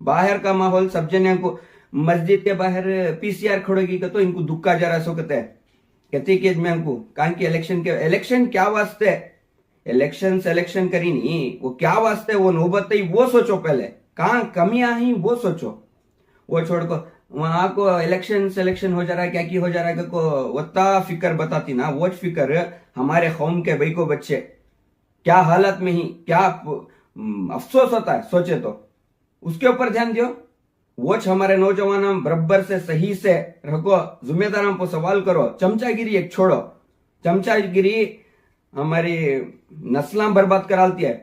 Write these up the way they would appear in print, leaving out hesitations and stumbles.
बाहर का माहौल सब जने को मस्जिद के बाहर पीसीआर खड़ोगी तो इनको दुक्का जरा सो कहते कि मैं इनको कहा कि इलेक्शन क्या वास्ते इलेक्शन सेलेक्शन करी नहीं वो क्या वास्ते वो नौबत ही वो सोचो पहले कहाँ कमियां ही वो सोचो वो छोड़ को वहां को इलेक्शन सिलेक्शन हो जा रहा है क्या की हो जा रहा है को वत्ता फिक्र बताती ना वो फिक्र हमारे कौम के भाई को बच्चे क्या हालत में ही क्या अफसोस होता है सोचे तो उसके ऊपर ध्यान दियो वो हमारे नौजवान बराबर से सही से रखो जिम्मेदारों को सवाल करो चमचागिरी एक छोड़ो चमचागिरी हमारी नस्लां बर्बाद कराती है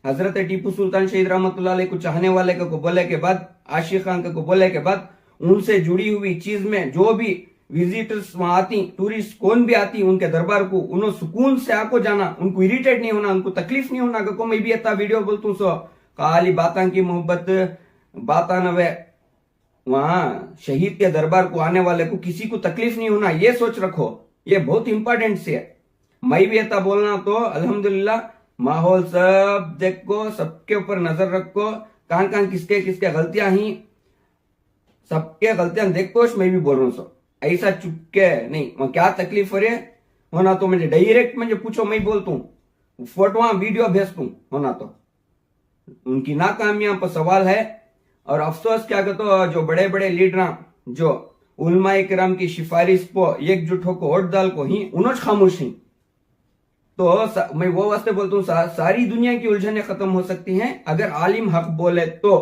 हजरत टीपू सुल्तान शहीद रहमतुल्लाह अलैह को चाहने वाले को बोले के बाद आशिक खान को बोले के बाद उनसे जुड़ी हुई चीज में जो भी विजिटर्स वहां आती टूरिस्ट कौन भी आती उनके दरबार को उन्होंने सुकून से आको जाना उनको इरिटेट नहीं होना उनको तकलीफ नहीं होना को मैं भी इतना वीडियो बोलता सो खाली बातां की मोहब्बत बातां नवे वहां शहीद के दरबार को आने वाले को किसी को तकलीफ नहीं होना ये सोच रखो ये बहुत इंपॉर्टेंट से है मैं भी ऐसा बोलना तो अल्हम्दुलिल्लाह माहौल सब देखो सबके ऊपर नजर रखो कहां किसके किसके गलतियां ही सबके गलतियां देखो मैं भी बोल रहा हूँ सो ऐसा चुपके नहीं मैं क्या तकलीफ हो रही है होना तो मुझे डायरेक्ट मुझे पूछो मैं बोलता हूँ फोटो वीडियो भेजता हूँ होना तो उनकी नाकामियां पर सवाल है और अफसोस क्या कहते जो बड़े बड़े लीडर जो उलमा किराम की सिफारिश को एकजुट होकर वोट डाल को ही उन्होंने खामोश ही तो मैं वो वास्ते बोलता हूँ सारी दुनिया की उलझने खत्म हो सकती हैं अगर आलिम हक बोले तो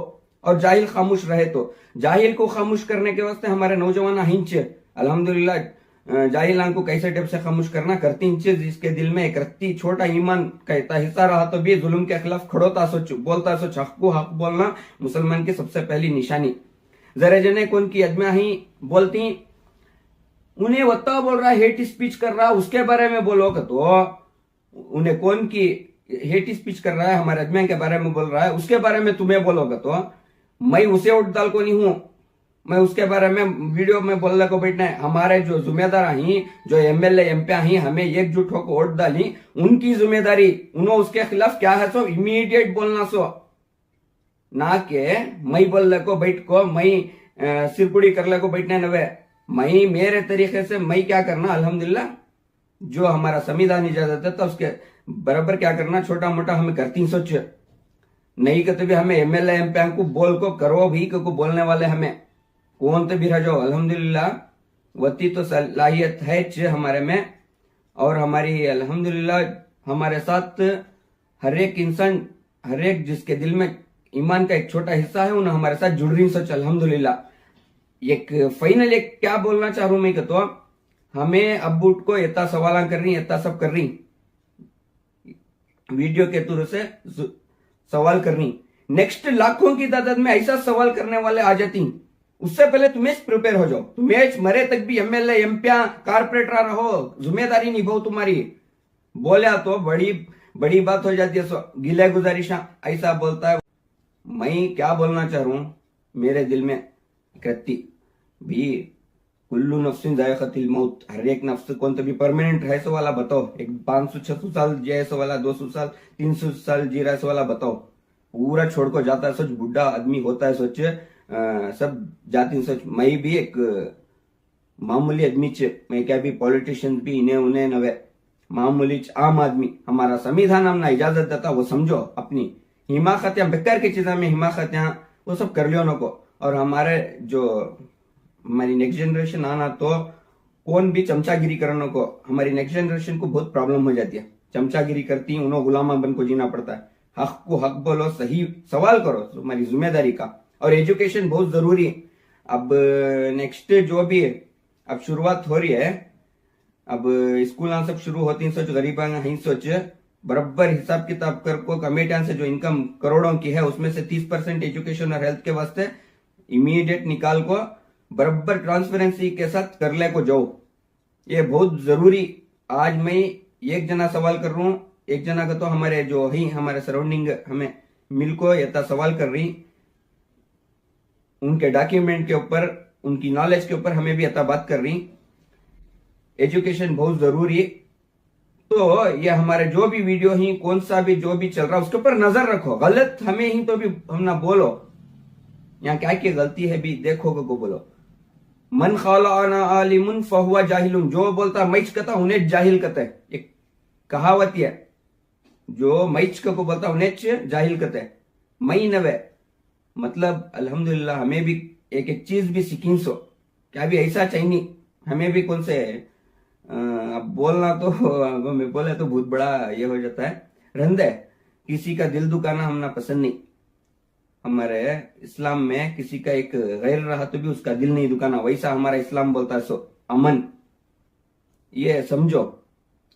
और जाहिल खामोश रहे तो जाहिल को खामोश करने के वास्ते हमारे नौजवान हिंच अल्हम्दुलिल्लाह जाहिलान को कैसे टाइप से खामोश करना करती हिंच जिसके दिल में एक रत्ती छोटा ईमान कहता हिस्सा रहा तो भी जुल्म के खिलाफ खड़ोता सोच बोलता सोच हक को हक बोलना मुसलमान की सबसे पहली निशानी जरे जने कौन की अदमिया ही बोलती उन्हें वत्ता बोल रहा हेट स्पीच कर रहा उसके बारे में बोलोगे तो उन्हें कौन की हेट स्पीच कर रहा है हमारे अजमेर के बारे में बोल रहा है उसके बारे में तुम्हें बोलोगे तो मैं उसे वोट डाल को नहीं हूं मैं उसके बारे में वीडियो में बोलने को बैठना है हमारे जो जिम्मेदार ही जो एमएलए एमपी ही हमें एकजुट होकर वोट डाली उनकी जिम्मेदारी उन्होंने उसके खिलाफ क्या है सो इमीडिएट बोलना सो ना के मैं बोलने को बैठ को मैं सिरपुड़ी करने को बैठने नवे मैं मेरे तरीके से मैं क्या करना अल्हम्दुलिल्लाह जो हमारा संविधान इजाजत है तो उसके बराबर क्या करना छोटा मोटा हमें करती सोच नहीं कहते भी हमें एमएलए एमपी को बोल को करो भी को बोलने वाले हमें कौन तो भी रहो अल्हम्दुलिल्लाह वती तो सलाहियत है हमारे में और हमारी अल्हम्दुलिल्लाह हमारे साथ हर एक इंसान हर एक जिसके दिल में ईमान का एक छोटा हिस्सा है उन्हें हमारे साथ जुड़ रही सोच अल्हम्दुलिल्लाह एक फाइनल एक क्या बोलना चाह रहा हूं मैं तो हमें अब उठ को इतना सवाल कर रही इतना सब कर रही वीडियो के थ्रू से सवाल कर रही नेक्स्ट लाखों की तादाद में ऐसा सवाल करने वाले आ जाती उससे पहले तुम्हें प्रिपेयर हो जाओ तुम्हें मरे तक भी एमएलए एमपी कारपोरेटर रहो जिम्मेदारी निभाओ तुम्हारी बोलिया तो बड़ी बड़ी बात हो जाती है गिले गुजारिशा ऐसा बोलता है मैं क्या बोलना चाह रहा हूं मेरे दिल में करती भी कुल्लू नफ्सिन जायकातिल मौत हर एक नफ्स कौन तो भी परमानेंट है सो वाला बताओ एक 500-600 साल जिए सो वाला 200 साल 300 साल जी रहा सो वाला बताओ पूरा छोड़ को जाता है सोच बुढ़ा आदमी होता है सोच सब जाती सोच मैं भी एक मामूली आदमी मैं क्या भी पॉलिटिशियन भी इन्हें उन्हें नवे मामूली आम आदमी हमारा संविधान हमने इजाजत देता वो समझो अपनी हिमाकतियां बेकार की चीजें में हिमाकतियां वो सब कर लियो नको और हमारे जो हमारी नेक्स्ट जनरेशन आना तो कौन भी चमचागिरी करने को हमारी नेक्स्ट जनरेशन को बहुत प्रॉब्लम हो जाती है चमचागिरी करती है उन्होंने गुलामा बन को जीना पड़ता है हक को हक बोलो सही सवाल करो तुम्हारी जिम्मेदारी का और एजुकेशन बहुत जरूरी है अब नेक्स्ट जो भी है अब शुरुआत हो रही है अब स्कूल सब शुरू होती है सोच गरीबा ही सोच बराबर हिसाब किताब कर को कमेटियां से जो इनकम करोड़ों की है उसमें से 30% एजुकेशन और हेल्थ के वास्ते इमीडिएट निकाल को बराबर ट्रांसपेरेंसी के साथ कर ले को जाओ ये बहुत जरूरी आज मैं एक जना सवाल कर रहा हूं एक जना का तो हमारे जो ही हमारे सराउंडिंग हमें मिल को ये सवाल कर रही उनके डॉक्यूमेंट के ऊपर उनकी नॉलेज के ऊपर हमें भी अता बात कर रही एजुकेशन बहुत जरूरी तो ये हमारे जो भी वीडियो ही कौन सा भी जो भी चल रहा है उसके ऊपर नजर रखो, गलत हमें ही तो भी हम ना बोलो, यहाँ क्या क्या गलती है भी देखो को बोलो। मन खालाना आलिमुन फहुआ जाहिलुन, जो बोलता मैच कहता उन्हें जाहिल कहते हैं, एक कहावत है, जो मैच को बोलता उन्हें जाहिल कहते हैं। मई नवे मतलब अल्हम्दुलिल्लाह हमें भी एक एक चीज भी सीखी सो, क्या भी ऐसा चाहिए हमें भी कौन से अब बोलना तो मैं बोले तो बहुत बड़ा ये हो जाता है, रंदे किसी का दिल दुखाना हमना पसंद नहीं। हमारे इस्लाम में किसी का एक गैर रहा तो भी उसका दिल नहीं दुखाना, वैसा हमारा इस्लाम बोलता है। सो अमन ये समझो,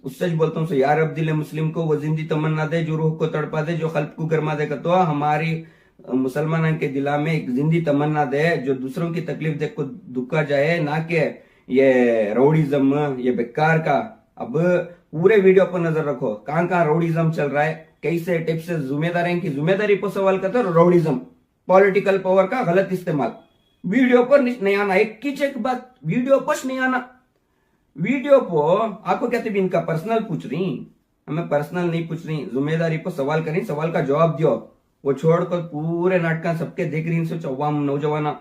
उससे बोलता हूँ सो यार अब दिल मुस्लिम को वो जिंदी तमन्ना दे, जो रूह को तड़पा दे, जो खल्क को गरमा दे। तो हमारी मुसलमान के दिला में एक जिंदी तमन्ना दे, जो दूसरों की तकलीफ देख को दुखा जाए, ना के ये रौडीज्म ये बेकार का। अब पूरे वीडियो पर नजर रखो, कहां कहां रौडीज्म चल रहा है, कैसे टिप से जिम्मेदार है कि जिम्मेदारी पर सवाल करते हो। रौडीज्म पॉलिटिकल पावर का गलत इस्तेमाल, वीडियो पर नहीं आना, एक की चेक बात वीडियो पर नहीं आना। वीडियो को आपको कहते भी इनका पर्सनल पूछ रही, हमें पर्सनल नहीं पूछ रही, जिम्मेदारी पर सवाल करें, सवाल का जवाब दियो। वो छोड़कर पूरे नाटक सबके देख रही, सोचो अवाम नौजवाना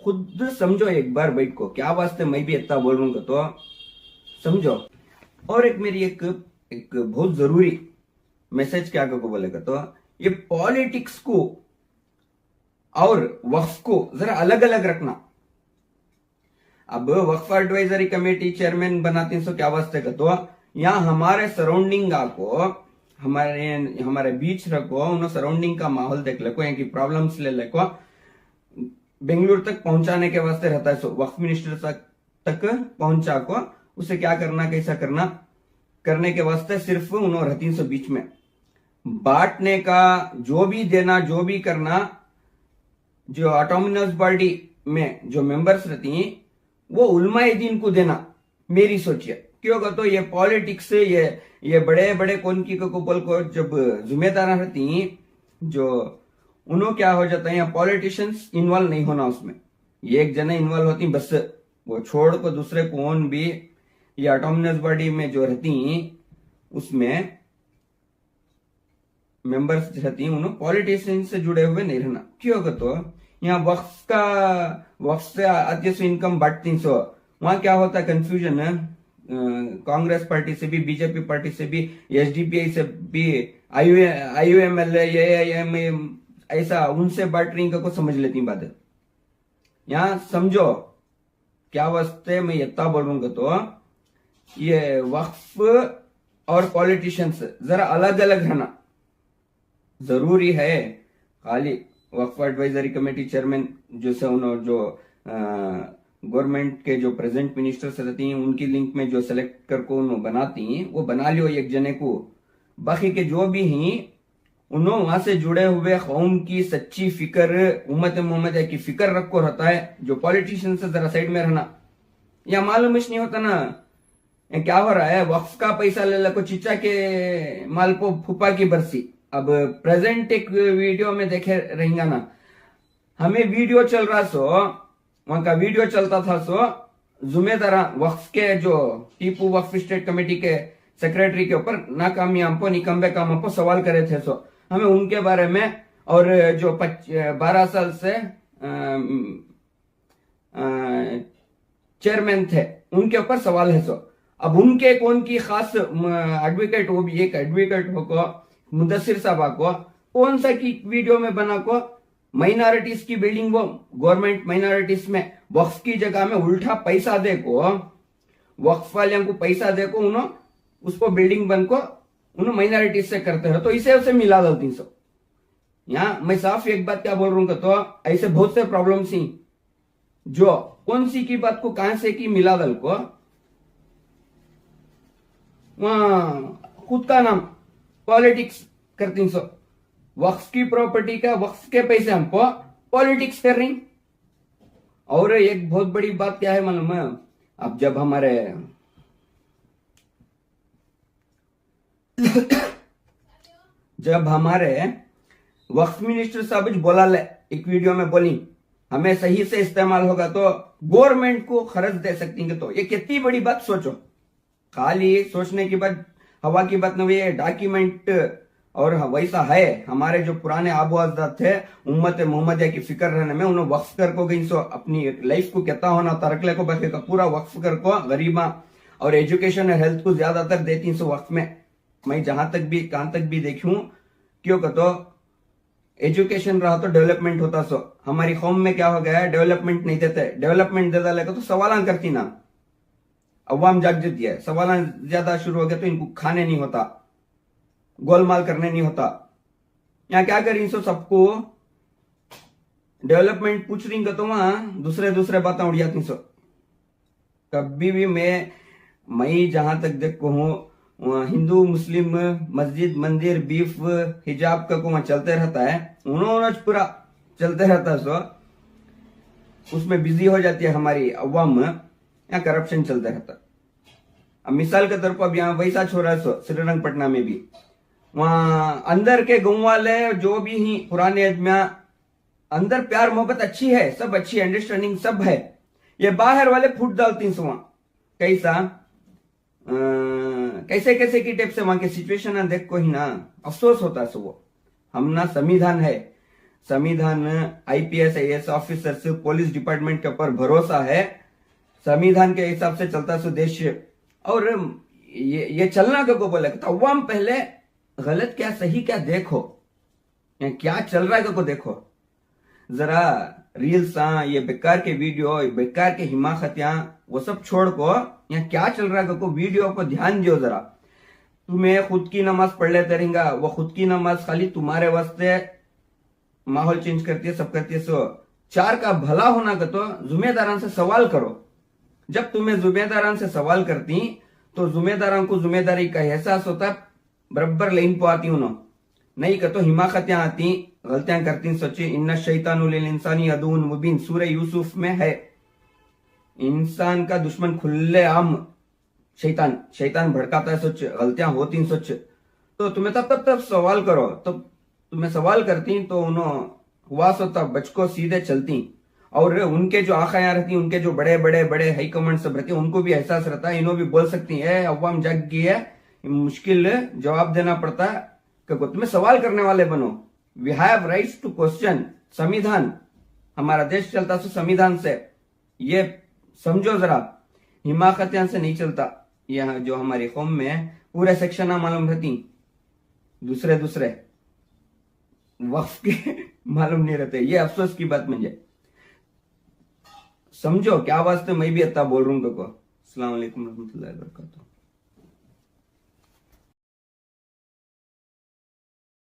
खुद समझो एक बार बैठ को, क्या वास्ते मैं भी इतना बोल रहा हूँ तो समझो। और एक मेरी एक बहुत जरूरी मैसेज क्या को बोलेगा तो, ये पॉलिटिक्स को और वक्फ को जरा अलग अलग रखना। अब वक्फ एडवाइजरी कमेटी चेयरमैन बनाते हैं, सो क्या वास्ते का तो यहाँ हमारे सराउंडिंग को हमारे बीच रखो, उन सराउंडिंग का माहौल देख लो, यहाँ की प्रॉब्लम्स ले लेको, बेंगलुरु तक पहुंचाने के वास्ते रहता है। सो वक्फ मिनिस्टर तक पहुंचा को उसे क्या करना कैसा करना करने के वास्ते सिर्फ उन्होंने रहती सो बीच में बांटने का, जो भी देना जो भी करना, जो ऑटोनोमस बॉडी में जो मेंबर्स रहती हैं वो उलमाए दीन को देना। मेरी सोचिए क्यों का तो ये पॉलिटिक्स से ये बड़े बड़े कौन की को बोल को जब जिम्मेदार रहती हैं, जो उन्हों क्या हो जाता है, यहाँ पॉलिटिशियंस इन्वॉल्व नहीं होना उसमें, ये एक जने इन्वॉल्व होती बस, वो छोड़ को दूसरे कौन भी ये ऑटोनोमस बॉडी में जो रहती हैं उसमें मेंबर्स रहती हैं, उन्होंने पॉलिटिशियन से जुड़े हुए नहीं रहना। क्यों होगा तो यहाँ वक्फ से आती सो इनकम बांटती सो, वहां क्या होता है कंफ्यूजन है, कांग्रेस पार्टी से भी, बीजेपी पार्टी से भी, एसडीपीआई से भी, आईयूएमएल ऐसा उनसे बांट रही को समझ लेती बात है। यहाँ समझो क्या वास्ते मैं इतना बोलूंगा तो, ये वक्फ और पॉलिटिशियंस जरा अलग अलग रहना जरूरी है। खाली वक्फ एडवाइजरी कमेटी चेयरमैन जो से उन्होंने जो गवर्नमेंट के जो प्रेजेंट मिनिस्टर्स रहती हैं उनकी लिंक में जो सेलेक्ट कर को उन्होंने बनाती हैं वो बना लियो एक जने को, बाकी के जो भी हैं उन्होंने वहां से जुड़े हुए कौम की सच्ची फिक्र, उम्मत मोहम्मद की फिक्र रखो रहता है। जो पॉलिटिशियन से जरा साइड में रहना, या मालूम नहीं होता ना क्या हो रहा है, वक्फ का पैसा ले लो चिचा के माल को फूफा की बरसी। अब प्रेजेंट एक वीडियो में देखे रहेंगे ना, हमें वीडियो चल रहा सो, वहां का वीडियो चलता था सो, जुम्मेदार वक्फ के जो टीपू वक्फ स्टेट कमेटी के सेक्रेटरी के ऊपर नाकामी हमको निकम्बे काम हमको सवाल करे थे सो, हमें उनके बारे में और जो 12 साल से चेयरमैन थे उनके ऊपर सवाल है सो। अब उनके कौन की खास एडवोकेट, वो भी एक एडवोकेट हो मुदस्सिर साहब को कौन सा की वीडियो में बना को माइनॉरिटीज की बिल्डिंग, वो गवर्नमेंट माइनॉरिटीज में वक्फ की जगह में उल्टा पैसा दे को, वक्फ वाले को पैसा दे को उन्होंने उसको बिल्डिंग बन को उन्होंने माइनॉरिटीज से करते हो, तो इसे उसे मिला दो 300। यहाँ मैं साफ एक बात क्या बोल रहा हूँ तो ऐसे बहुत से प्रॉब्लम्स ही जो कौन सी की बात को कहां से की मिला दल को, वहां खुद का नाम पॉलिटिक्स करती सो, वक्फ की प्रॉपर्टी का वक्फ के पैसे हमको पॉलिटिक्स कर रही। और एक बहुत बड़ी बात क्या है मालूम है, अब जब हमारे वक्फ मिनिस्टर साहब बोला ले एक वीडियो में बोली हमें सही से इस्तेमाल होगा तो गवर्नमेंट को खर्च दे सकती है, तो ये कितनी बड़ी बात सोचो। खाली सोचने की बात, हवा की बात नहीं, ये डॉक्यूमेंट और वैसा है। हमारे जो पुराने आबो अजदाद थे उम्मत मोहम्मदिया की फिक्र रहने में, उन्होंने वक्फ कर को गई सो अपनी लाइफ को कहता होना तरकले को बखे का पूरा वक्फ कर को गरीबा और एजुकेशन और हेल्थ को ज्यादातर देती सो वक्फ में। मैं जहां तक भी देखूं क्यों कहतो एजुकेशन रहा तो डेवलपमेंट होता सो। हमारी कौम में क्या हो गया है, डेवलपमेंट नहीं देते, डेवलपमेंट दे डाले तो सवाल करती ना, अवाम जाग जाती है, सवाल ज्यादा शुरू हो गया तो इनको खाने नहीं होता, गोलमाल करने नहीं होता। यहाँ क्या करी सो सबको डेवलपमेंट पूछ रही तो वहां दूसरे बातें उड़ जाती सो। कभी भी मैं जहां तक देखो हूं हिंदू मुस्लिम मस्जिद मंदिर बीफ हिजाब का को चलते रहता है, उन्होंने पूरा चलते रहता सो उसमें बिजी हो जाती है हमारी अवाम, यहाँ करप्शन चलता रहता। अब मिसाल के तौर पर अब यहाँ वैसा छोरा सो श्रीरंगपटना में भी, वहां अंदर के गांव वाले जो भी ही पुराने में अंदर प्यार मोहब्बत अच्छी है, सब अच्छी अंडरस्टैंडिंग सब है, ये बाहर वाले फूट डालती सो वहां कैसे की टाइप से वहां के सिचुएशन देख को ही ना अफसोस होता है। वो हम ना संविधान है, संविधान आईपीएस आईएएस ऑफिसर से पुलिस डिपार्टमेंट के ऊपर भरोसा है, संविधान के हिसाब से चलता सो देश। और ये चलना को बोले तो अवाम पहले गलत क्या सही क्या देखो, क्या चल रहा है को देखो जरा। रील्स ये बेकार के वीडियो बेकार के हिमाकतियां वो सब छोड़ को यहाँ क्या चल रहा है को वीडियो को ध्यान दियो जरा। तुम्हें खुद की नमाज पढ़ लेते रहेगा, वो खुद की नमाज खाली तुम्हारे वास्ते माहौल चेंज करती है, सब करती है। सो चार का भला होना का तो जिम्मेदारान से सवाल करो। जब तुम्हें जिम्मेदारान से सवाल करती तो जिम्मेदारान को जिम्मेदारी का एहसास होता, बराबर लाइन पे आती उन्होंने, नहीं का तो हिमाकतियां आती, गलतियां करती। सोचे इन्ना शैतानु लिल इंसानी अदुव्वुन मुबीन, सूरह यूसुफ में है, इंसान का दुश्मन खुले आम शैतान भड़काता है। सोच गलतियां होती सोच तो तुम्हें तब सवाल करो, तब तुम्हें सवाल करती तो उन्होंने हुआ सो तब बचको सीधे चलती। और उनके जो आखायां रहती, उनके जो बड़े बड़े बड़े हाई कमांड सब रहती, उनको भी एहसास रहता है, इन्हों भी बोल सकती है अवाम जग गई है, मुश्किल जवाब देना पड़ता है, तुम्हें सवाल करने वाले बनो। We have rights to question. संविधान, हमारा देश चलता सो संविधान से, ये समझो जरा, हिमाकतियां से नहीं चलता। यह जो हमारी कौम में पूरे सेक्शन मालूम रहती, दूसरे वक्फ के मालूम नहीं रहते, ये अफसोस की बात मुझे। समझो क्या वास्ते मैं भी इतना बोल रहा हूं। अस्सलाम वालेकुम रहमतुल्लाहि व बरकातहू।